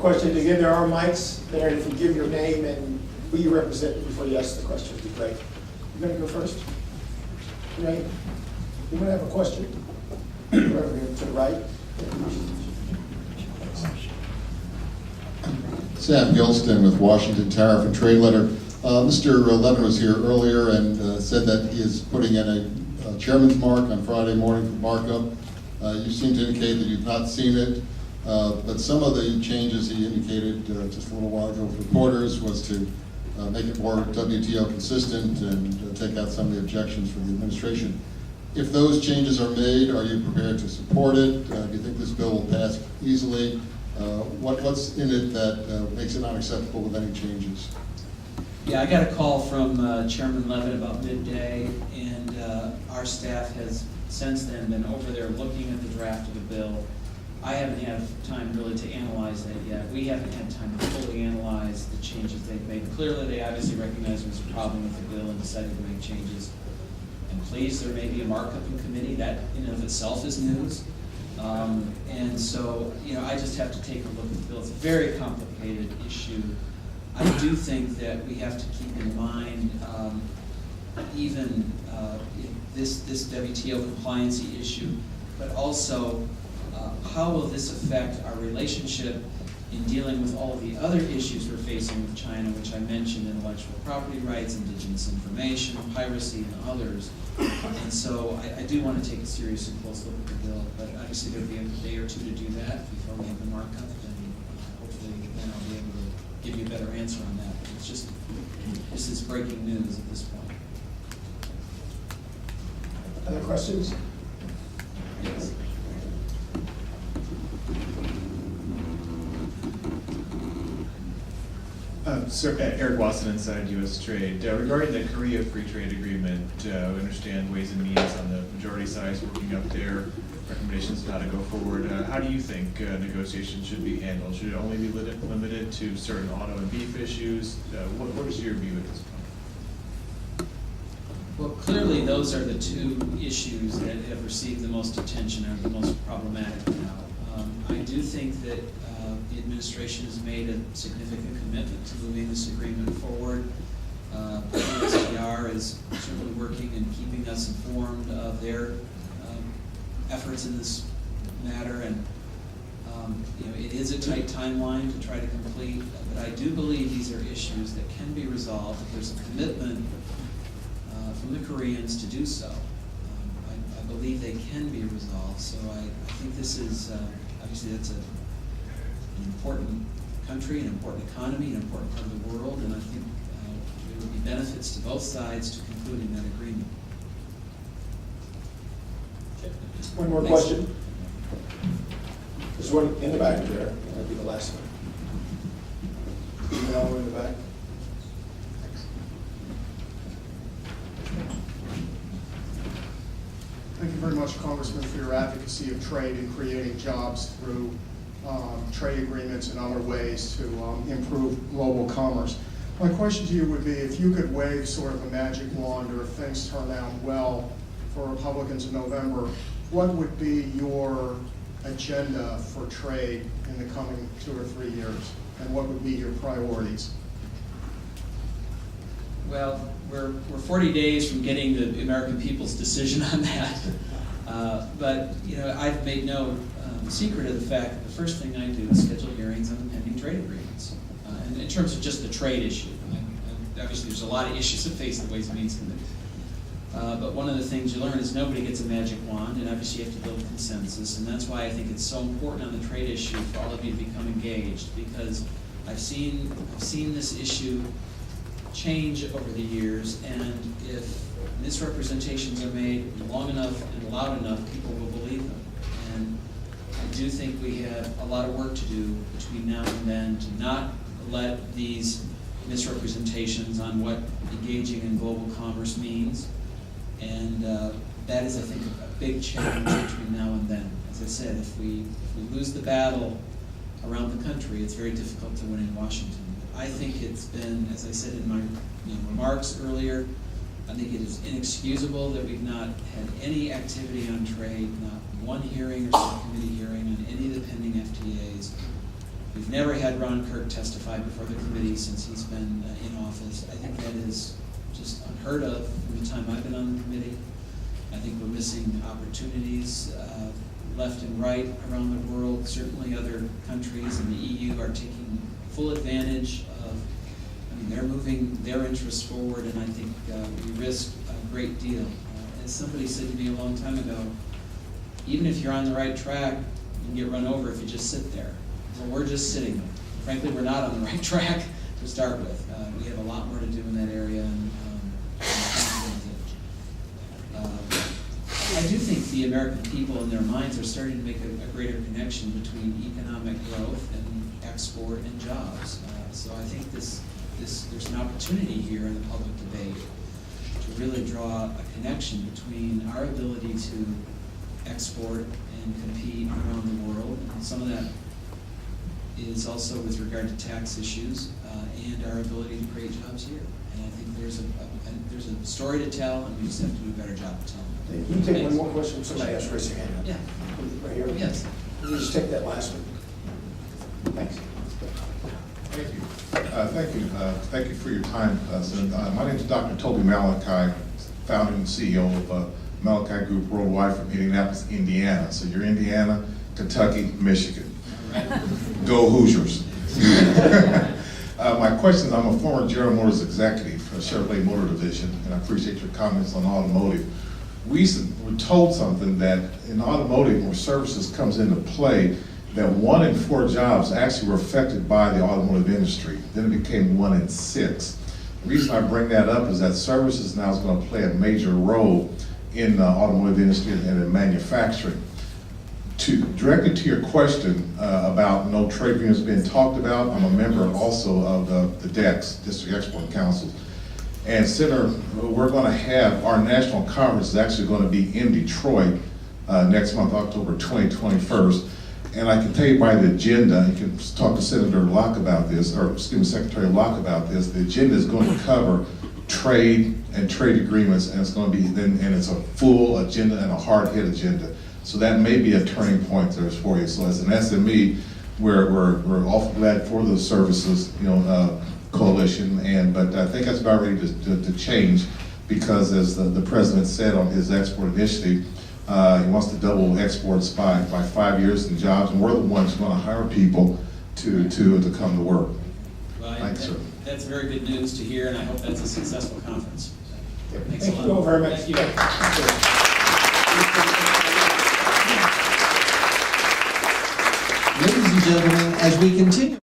question. Again, there are mics there, and if you give your name and who you represent before you ask the question, would be great. You going to go first? Right? You want to have a question? Right over here to the right. Sam Gilston with Washington Tariff and Trade Letter. Mr. Levin was here earlier and said that he is putting in a chairman's mark on Friday morning for markup. You seem to indicate that you've not seen it, but some of the changes he indicated just a little while ago with reporters was to make it more WTO consistent and take out some of the objections from the administration. If those changes are made, are you prepared to support it? Do you think this bill will pass easily? What's in it that makes it unacceptable with any changes? Yeah, I got a call from Chairman Levin about midday, and our staff has since then been over there looking at the draft of the bill. I haven't had time really to analyze that yet. We haven't had time to fully analyze the changes they've made. Clearly, they obviously recognize there was a problem with the bill and decided to make changes. And please, there may be a markup in committee. That in and of itself is news. And so, I just have to take a look at the bill. It's a very complicated issue. I do think that we have to keep in mind even this WTO compliancy issue, but also how will this affect our relationship in dealing with all of the other issues we're facing with China, which I mentioned, intellectual property rights, indigenous information, piracy, and others. And so I do want to take a serious and close look at the bill, but obviously there'll be a day or two to do that. If we have the markup, then hopefully then I'll be able to give you a better answer on that. It's just, this is breaking news at this point. Other questions? Yes. Sir, Eric Watson, Inside U.S. Trade. Regarding the Korea Free Trade Agreement, we understand Ways and Means on the majority side is working up their recommendations on how to go forward. How do you think negotiations should be handled? Should it only be limited to certain auto and beef issues? What is your view at this point? Well, clearly those are the two issues that have received the most attention and are the most problematic now. I do think that the administration has made a significant commitment to moving this agreement forward. USTR is certainly working and keeping us informed of their efforts in this matter, and it is a tight timeline to try to complete, but I do believe these are issues that can be resolved if there's a commitment from the Koreans to do so. I believe they can be resolved, so I think this is, obviously that's an important country, an important economy, an important part of the world, and I think there would be benefits to both sides to concluding that agreement. One more question. There's one in the back there. That'll be the last one. Email in the back. Thank you very much, Congressman, for your advocacy of trade and creating jobs through trade agreements and other ways to improve global commerce. My question to you would be, if you could wave sort of a magic wand, or if things turn out well for Republicans in November, what would be your agenda for trade in the coming 2 or 3 years? And what would be your priorities? Well, we're 40 days from getting the American people's decision on that. But I've made no secret of the fact that the first thing I do is schedule hearings on the pending trade agreements. And in terms of just the trade issue, obviously there's a lot of issues that face the Ways and Means Committee. But one of the things you learn is nobody gets a magic wand, and obviously you have to build consensus, and that's why I think it's so important on the trade issue for all of you to become engaged, because I've seen this issue change over the years, and if misrepresentations are made long enough and loud enough, people will believe them. And I do think we have a lot of work to do between now and then to not let these misrepresentations on what engaging in global commerce means. And that is, I think, a big challenge between now and then. As I said, if we lose the battle around the country, it's very difficult to win in Washington. But I think it's been, as I said in my remarks earlier, I think it is inexcusable that we've not had any activity on trade, not one hearing or subcommittee hearing on any of the pending FTAs. We've never had Ron Kirk testify before the committee since he's been in office. I think that is just unheard of from the time I've been on the committee. I think we're missing opportunities left and right around the world. Certainly other countries in the EU are taking full advantage of, they're moving their interests forward, and I think we risk a great deal. As somebody said to me a long time ago, even if you're on the right track, you can get run over if you just sit there. Well, we're just sitting there. Frankly, we're not on the right track to start with. We have a lot more to do in that area, and I do think the American people in their minds are starting to make a greater connection between economic growth and export and jobs. So I think there's an opportunity here in the public debate to really draw a connection between our ability to export and compete around the world. And some of that is also with regard to tax issues and our ability to create jobs here. And I think there's a story to tell, and we just have to do a better job of telling it. Can you take one more question? Somebody else raise their hand. Yeah. Right here? Yes. Can you just take that last one? Thanks. Thank you. Thank you for your time, Senator. My name is Dr. Toby Malachi, founder and CEO of Malachi Group Worldwide from Indianapolis, Indiana. So you're Indiana, Kentucky, Michigan. Go Hoosiers. My question is, I'm a former General Motors executive for the Chevrolet Motor Division, and I appreciate your comments on automotive. We were told something that in automotive, where services comes into play, that 1 in 4 jobs actually were affected by the automotive industry. Then it became 1 in 6. The reason I bring that up is that services now is going to play a major role in the automotive industry and in manufacturing. Directly to your question about no trade agreements being talked about, I'm a member also of the DEX, District Export Council. And Senator, we're going to have our national conference is actually going to be in Detroit next month, October 21st. And I can tell you by the agenda, you can talk to Senator Locke about this, or excuse me, Secretary Locke about this. The agenda is going to cover trade and trade agreements, and it's going to be, and it's a full agenda and a hard hit agenda. So that may be a turning point there for you. So as an SME, we're awful glad for the services, coalition, but I think that's about ready to change, because as the president said on his export initiative, he wants to double exports by 5 years in jobs, and we're the ones who want to hire people to come to work. Well, Thanks, sir. That's very good news to hear, and I hope that's a successful conference. Thanks a Thank lot. you all very much. Thank you. Ladies and gentlemen, as we continue